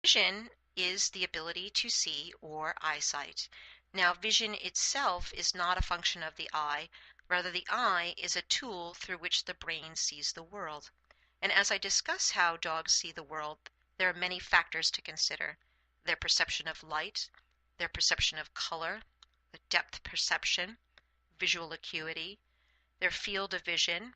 Vision is the ability to see or eyesight. Now, vision itself is not a function of the eye, rather, the eye is a tool through which the brain sees the world. And as I discuss how dogs see the world, there are many factors to consider: their perception of light, their perception of color, the depth perception, visual acuity, their field of vision,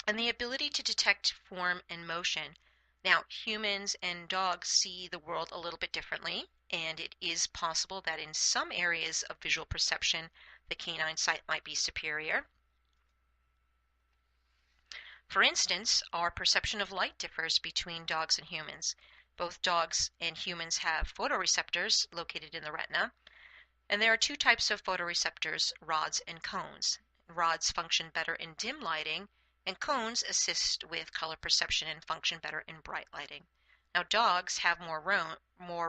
and the ability to detect form and motion. Now, humans and dogs see the world a little bit differently, and it is possible that in some areas of visual perception, the canine sight might be superior. For instance, our perception of light differs between dogs and humans. Both dogs and humans have photoreceptors located in the retina, and there are two types of photoreceptors, rods and cones. Rods function better in dim lighting, and cones assist with color perception and function better in bright lighting. Now, dogs have more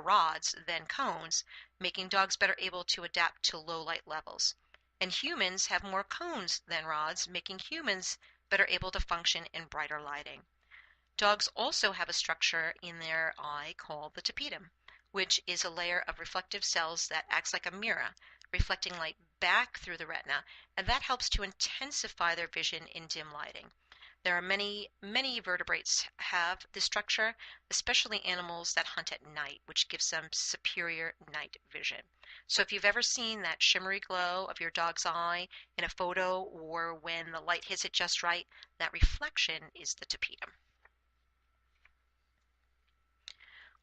rods than cones, making dogs better able to adapt to low light levels. And humans have more cones than rods, making humans better able to function in brighter lighting. Dogs also have a structure in their eye called the tapetum, which is a layer of reflective cells that acts like a mirror, reflecting light back through the retina, and that helps to intensify their vision in dim lighting. There are many vertebrates have this structure, especially animals that hunt at night, which gives them superior night vision. So if you've ever seen that shimmery glow of your dog's eye in a photo, or when the light hits it just right, that reflection is the tapetum.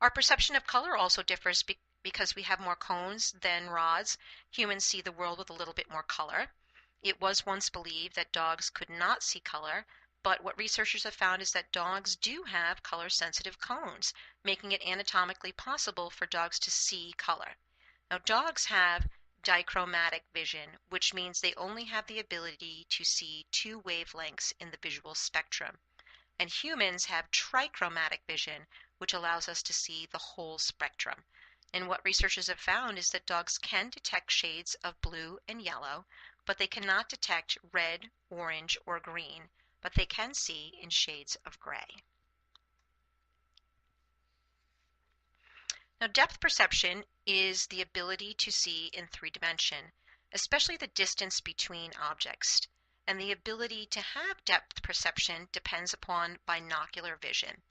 Our perception of color also differs because we have more cones than rods. Humans see the world with a little bit more color. It was once believed that dogs could not see color, but what researchers have found is that dogs do have color-sensitive cones, making it anatomically possible for dogs to see color. Now, dogs have dichromatic vision, which means they only have the ability to see two wavelengths in the visual spectrum. And humans have trichromatic vision, which allows us to see the whole spectrum. And what researchers have found is that dogs can detect shades of blue and yellow, but they cannot detect red, orange, or green, but they can see in shades of gray. Now, depth perception is the ability to see in 3 dimension, especially the distance between objects. And the ability to have depth perception depends upon binocular vision.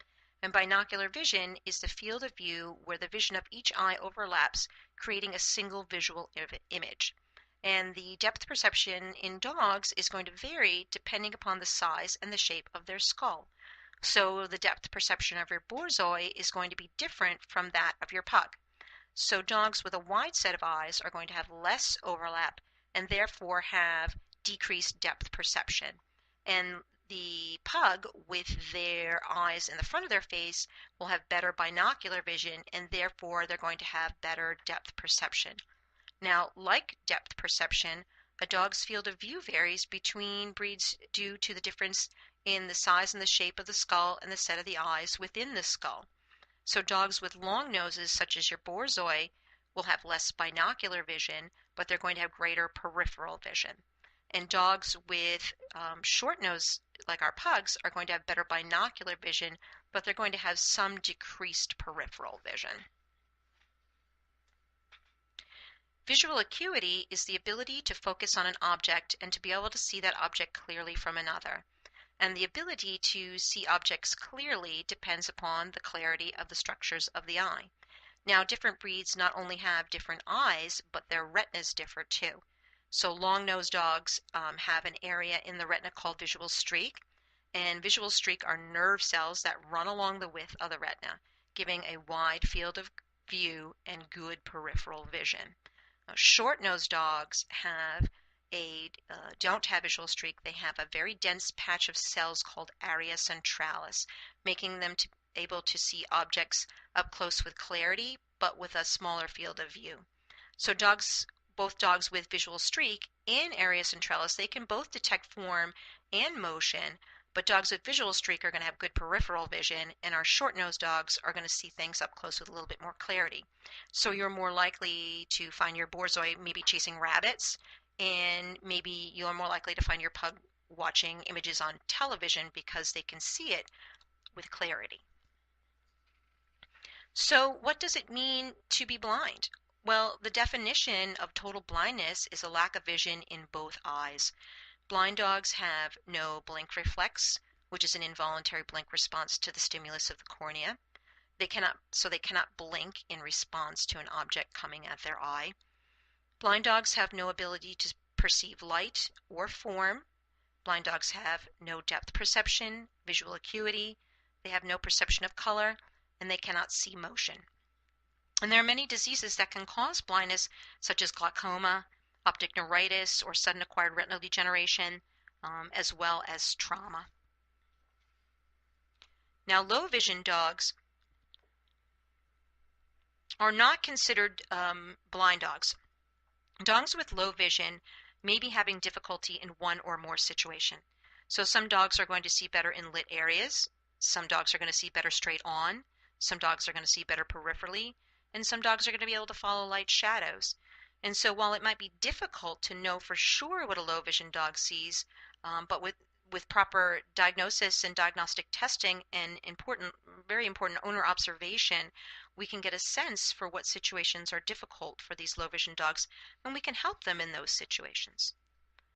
And binocular vision is the field of view where the vision of each eye overlaps, creating a single visual image. And the depth perception in dogs is going to vary depending upon the size and the shape of their skull. So the depth perception of your borzoi is going to be different from that of your pug. So dogs with a wide set of eyes are going to have less overlap and therefore have decreased depth perception. And the pug with their eyes in the front of their face will have better binocular vision, and therefore they're going to have better depth perception. Now, like depth perception, a dog's field of view varies between breeds due to the difference in the size and the shape of the skull and the set of the eyes within the skull. So dogs with long noses, such as your borzoi, will have less binocular vision, but they're going to have greater peripheral vision. And dogs with short nose, like our pugs, are going to have better binocular vision, but they're going to have some decreased peripheral vision. Visual acuity is the ability to focus on an object and to be able to see that object clearly from another. And the ability to see objects clearly depends upon the clarity of the structures of the eye. Now, different breeds not only have different eyes, but their retinas differ too. So long-nosed dogs have an area in the retina called visual streak, and visual streak are nerve cells that run along the width of the retina, giving a wide field of view and good peripheral vision. Short-nosed dogs don't have visual streak. They have a very dense patch of cells called area centralis, making them able to see objects up close with clarity, but with a smaller field of view. So both dogs with visual streak and area centralis, they can both detect form and motion, but dogs with visual streak are going to have good peripheral vision, and our short-nosed dogs are going to see things up close with a little bit more clarity. So you're more likely to find your borzoi maybe chasing rabbits, and maybe you're more likely to find your pug watching images on television because they can see it with clarity. So, what does it mean to be blind? Well, the definition of total blindness is a lack of vision in both eyes. Blind dogs have no blink reflex, which is an involuntary blink response to the stimulus of the cornea. They cannot blink in response to an object coming at their eye. Blind dogs have no ability to perceive light or form. Blind dogs have no depth perception, visual acuity, they have no perception of color, and they cannot see motion. And there are many diseases that can cause blindness, such as glaucoma, optic neuritis, or sudden acquired retinal degeneration, as well as trauma. Now, low vision dogs are not considered blind dogs. Dogs with low vision may be having difficulty in one or more situation. So some dogs are going to see better in lit areas, some dogs are going to see better straight on, some dogs are going to see better peripherally, and some dogs are going to be able to follow light shadows. And so while it might be difficult to know for sure what a low vision dog sees, but with proper diagnosis and diagnostic testing and very important owner observation, we can get a sense for what situations are difficult for these low vision dogs, and we can help them in those situations.